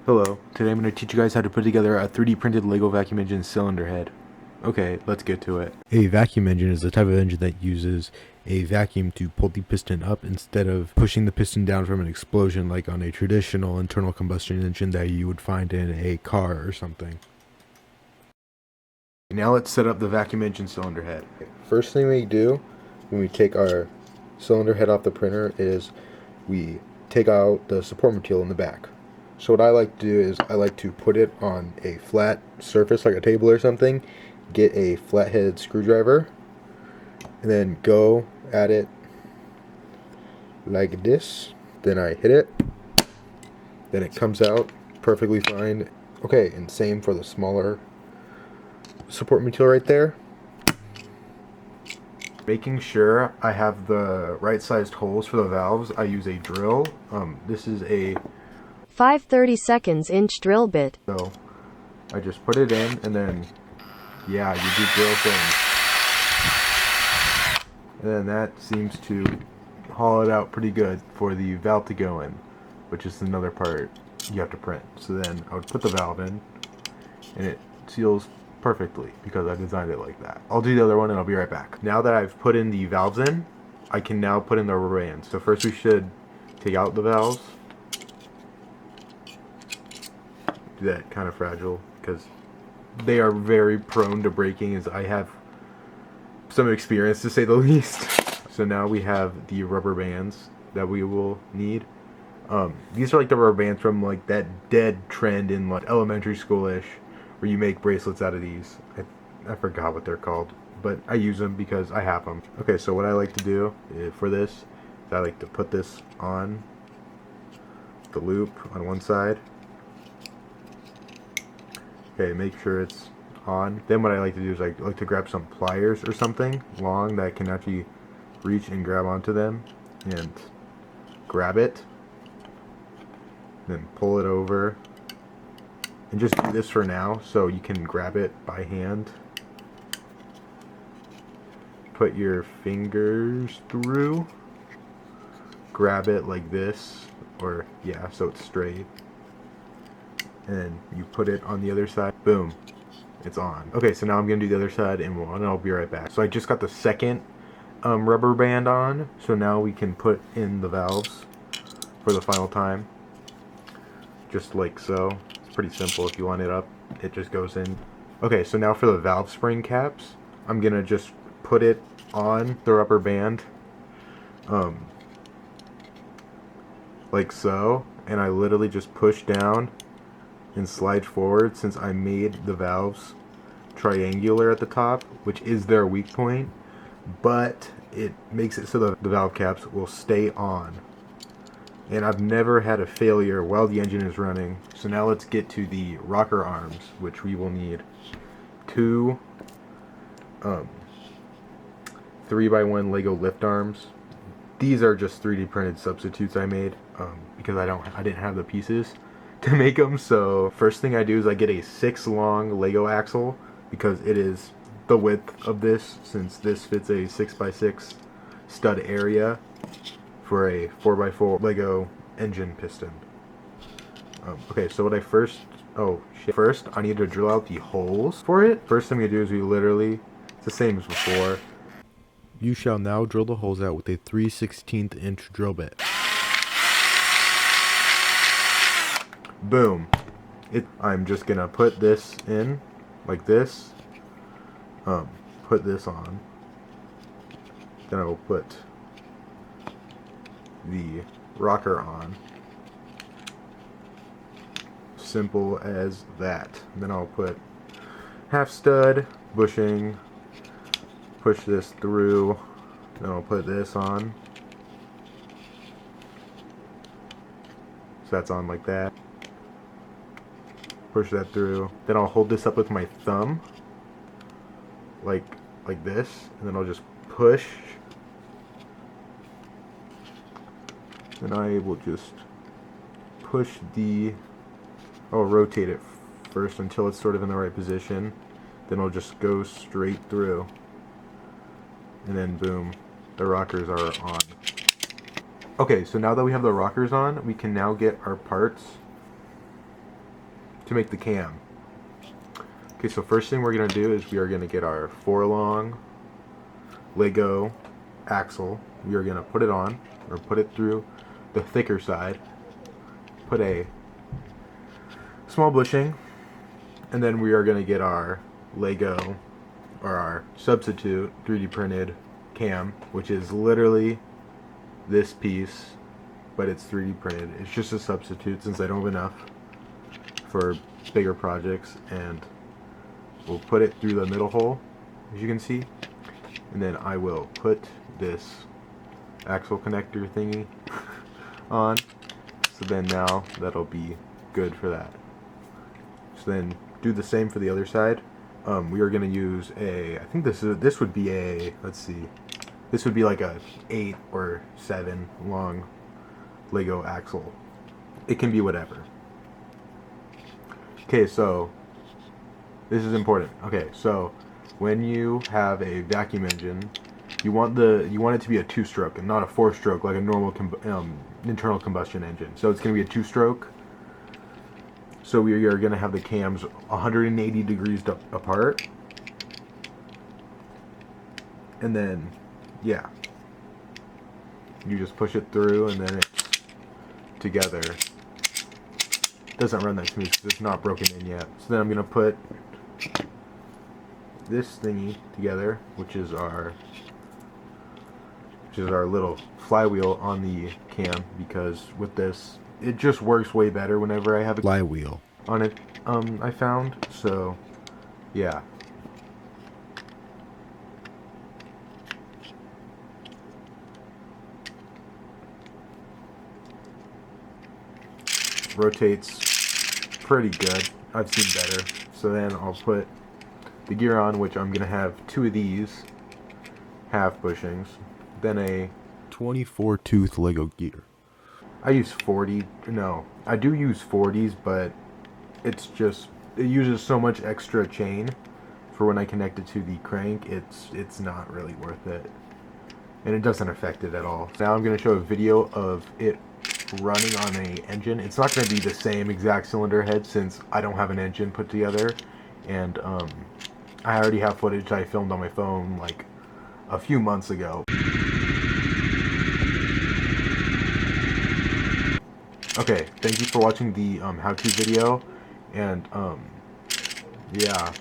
Hello, today I'm going to teach you guys how to put together a 3D printed Lego vacuum engine cylinder head. Okay, let's get to it. A vacuum engine is the type of engine that uses a vacuum to pull the piston up instead of pushing the piston down from an explosion like on a traditional internal combustion engine that you would find in a car or something. Now let's set up the vacuum engine cylinder head. First thing we do when we take our cylinder head off the printer is we take out the support material in the back. So what I like to do is I like to put it on a flat surface like a table or something, get a flathead screwdriver, and then go at it like this. Then I hit it, then it comes out perfectly fine. Okay, and same for the smaller support material right there. Making sure I have the right sized holes for the valves, I use a drill. This is a 5/32 inch drill bit. So I just put it in, and then, yeah, you do drill things. And then that seems to haul it out pretty good for the valve to go in, which is another part you have to print. So then I would put the valve in, and it seals perfectly because I designed it like that. I'll do the other one and I'll be right back. Now that I've put in the valves in, I can now put in the rubber bands. So first we should take out the valves. Do that kind of fragile because they are very prone to breaking, as I have some experience to say the least. So now we have the rubber bands that we will need. These are like the rubber bands from like that dead trend in like elementary school-ish where you make bracelets out of these. I forgot what they're called, but I use them because I have them. Okay, so what I like to do for this is I like to put this on the loop on one side. Okay, make sure it's on. Then what I like to do is I like to grab some pliers or something long that I can actually reach and grab onto them and grab it. Then pull it over. And just do this for now so you can grab it by hand. Put your fingers through. Grab it like this, or yeah, so it's straight. And you put it on the other side. Boom, it's on. Okay, so now I'm gonna do the other side and I'll be right back. So I just got the second rubber band on, so now we can put in the valves for the final time, just like so. It's pretty simple. If you line it up, it just goes in. Okay, so now for the valve spring caps, I'm gonna just put it on the rubber band like so, and I literally just push down and slide forward, since I made the valves triangular at the top, which is their weak point, but it makes it so the valve caps will stay on. And I've never had a failure while the engine is running. So now let's get to the rocker arms, which we will need two 3x1 Lego lift arms. These are just 3D printed substitutes I made because I didn't have the pieces to make them. So first thing I do is I get a 6 long Lego axle because it is the width of this, since this fits a 6x6 stud area for a 4x4 Lego engine piston. Okay, so what I first I need to drill out the holes for it. First thing we do is it's the same as before. You shall now drill the holes out with a 3/16 inch drill bit. Boom. I'm just gonna put this in like this. Put this on. Then I will put the rocker on. Simple as that. Then I'll put half stud, bushing, push this through, then I'll put this on. So that's on like that. Push that through. Then I'll hold this up with my thumb, like this, and then I'll just push. Then I will just push I'll rotate it first until it's sort of in the right position. Then I'll just go straight through. And then boom, the rockers are on. Okay, so now that we have the rockers on, we can now get our parts to make the cam. Okay, so first thing we're gonna do is we are gonna get our 4-long Lego axle. We are gonna put it on, or put it through the thicker side. Put a small bushing, and then we are gonna get our Lego, or our substitute 3D printed cam, which is literally this piece, but it's 3D printed. It's just a substitute since I don't have enough for bigger projects, and we'll put it through the middle hole, as you can see, and then I will put this axle connector thingy on. So then now that'll be good for that. So then do the same for the other side. We are going to use a, I think this would be a, let's see, this would be like a 8 or 7 long Lego axle. It can be whatever. Okay, so this is important. Okay, so when you have a vacuum engine, you want it to be a 2-stroke and not a 4-stroke like a normal internal combustion engine. So it's going to be a 2-stroke. So we are going to have the cams 180 degrees apart. And then, yeah, you just push it through and then it's together. It doesn't run that smooth because it's not broken in yet. So then I'm going to put this thingy together, which is our little flywheel on the cam, because with this it just works way better whenever I have a flywheel on it, I found. So yeah, rotates pretty good. I've seen better. So then I'll put the gear on, which I'm gonna have 2 of these half bushings, then a 24 tooth Lego gear. I use 40. No, I do use 40s, but it's just, it uses so much extra chain for when I connect it to the crank. It's not really worth it, and it doesn't affect it at all. Now I'm going to show a video of it running on a engine. It's not going to be the same exact cylinder head since I don't have an engine put together, and I already have footage I filmed on my phone like a few months ago. Okay, thank you for watching the how-to video, and yeah.